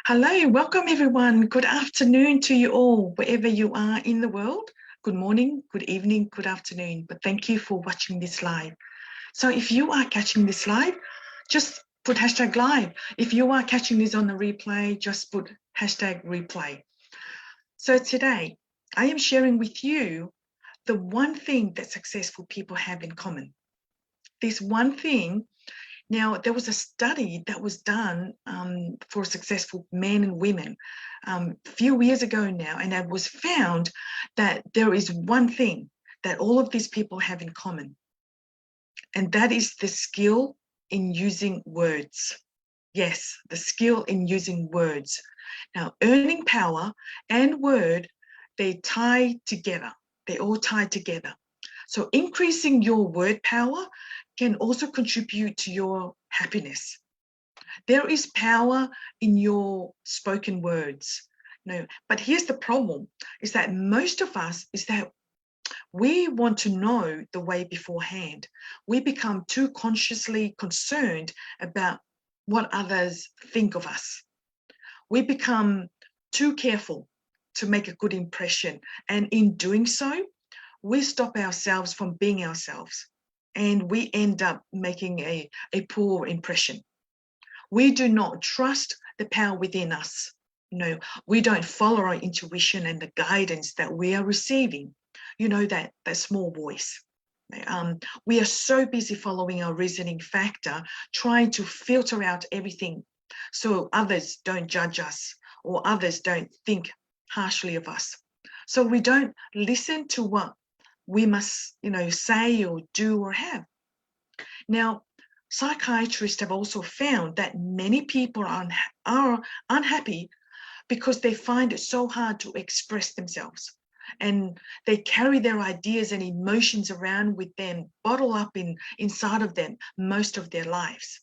Hello, welcome everyone. Good afternoon to you all, wherever you are in the world. Good morning, good evening, good afternoon. But thank you for watching this live. So if you are catching this live, just put hashtag live. If you are catching this on the replay, just put hashtag replay. So today, I am sharing with you the one thing that successful people have in common. This one thing. Now, there was a study that was done for successful men and women a few years ago now, and it was found that there is one thing that all of these people have in common, and that is the skill in using words. Yes, the skill in using words. Now, earning power and word, they tie together. They all tie together. So increasing your word power can also contribute to your happiness. There is power in your spoken words. No, but here's the problem, is that most of us is that we want to know the way beforehand. We become too consciously concerned about what others think of us. We become too careful to make a good impression. And in doing so, we stop ourselves from being ourselves, and we end up making a poor impression. We do not trust the power within us. We don't follow our intuition and the guidance that we are receiving. That small voice. We are so busy following our reasoning factor, trying to filter out everything so others don't judge us or others don't think harshly of us. So we don't listen to what we must, say or do or have. Now, psychiatrists have also found that many people are unhappy because they find it so hard to express themselves, and they carry their ideas and emotions around with them, bottle up inside of them most of their lives.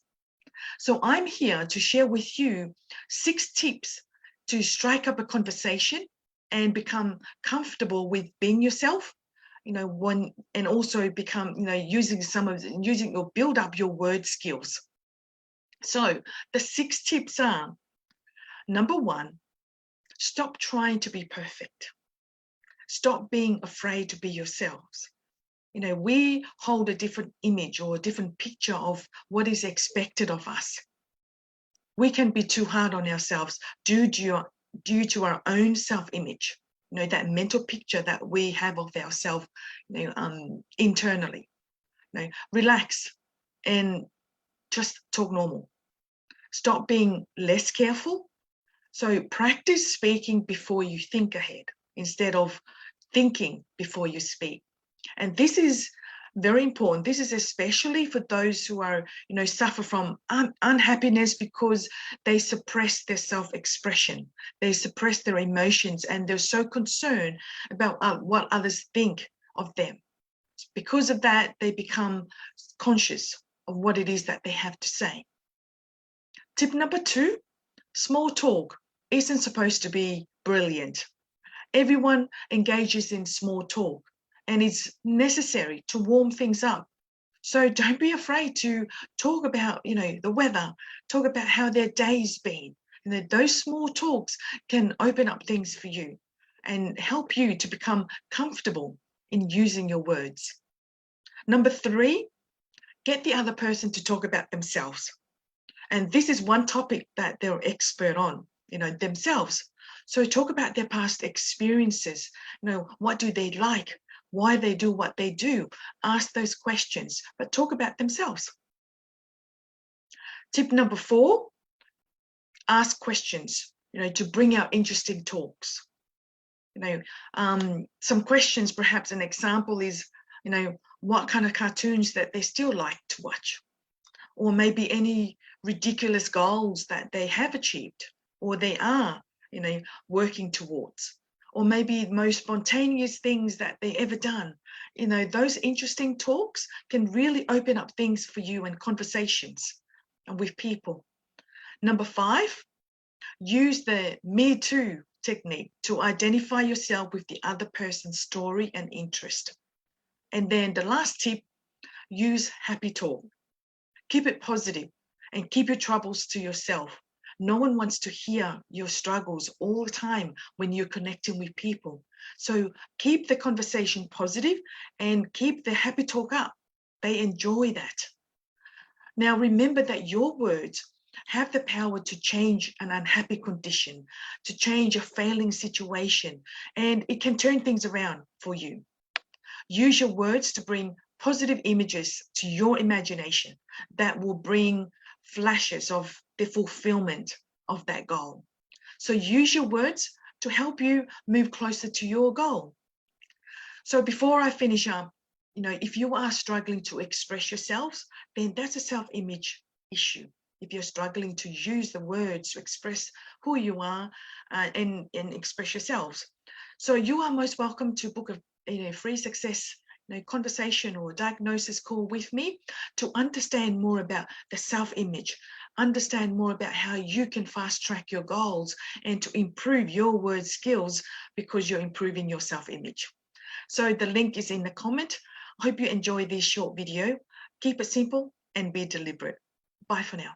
So I'm here to share with you 6 tips to strike up a conversation and become comfortable with being yourself, and also become, using or build up your word skills. So the 6 tips are: number 1, stop trying to be perfect. Stop being afraid to be yourselves. We hold a different image or a different picture of what is expected of us. We can be too hard on ourselves due to our own self-image. That mental picture that we have of ourselves, internally. Relax and just talk normal. Stop being less careful. So practice speaking before you think ahead instead of thinking before you speak. And this is very important. This is especially for those who are, suffer from unhappiness because they suppress their self-expression. They suppress their emotions, and they're so concerned about what others think of them. Because of that, they become conscious of what it is that they have to say. Tip number 2, small talk isn't supposed to be brilliant. Everyone engages in small talk, and it's necessary to warm things up. So don't be afraid to talk about, the weather, talk about how their day's been. Those small talks can open up things for you and help you to become comfortable in using your words. Number 3, get the other person to talk about themselves. And this is one topic that they're expert on, themselves. So talk about their past experiences. What do they like? Why they do what they do? Ask those questions, but talk about themselves. Tip number 4, ask questions, to bring out interesting talks. Some questions, perhaps an example is, what kind of cartoons that they still like to watch, or maybe any ridiculous goals that they have achieved or they are, working towards, or maybe most spontaneous things that they ever done. Those interesting talks can really open up things for you and conversations with people. Number 5, use the Me Too technique to identify yourself with the other person's story and interest. And then the last tip, use happy talk. Keep it positive and keep your troubles to yourself. No one wants to hear your struggles all the time when you're connecting with people. So keep the conversation positive and keep the happy talk up. They enjoy that. Now, remember that your words have the power to change an unhappy condition, to change a failing situation, and it can turn things around for you. Use your words to bring positive images to your imagination that will bring flashes of the fulfillment of that goal. So use your words to help you move closer to your goal. So before I finish up, if you are struggling to express yourselves, then that's a self-image issue. If you're struggling to use the words to express who you are and express yourselves. So you are most welcome to book a free success conversation or diagnosis call with me to understand more about the self-image, understand more about how you can fast track your goals and to improve your word skills because you're improving your self-image. So the link is in the comment. I hope you enjoy this short video. Keep it simple and be deliberate. Bye for now.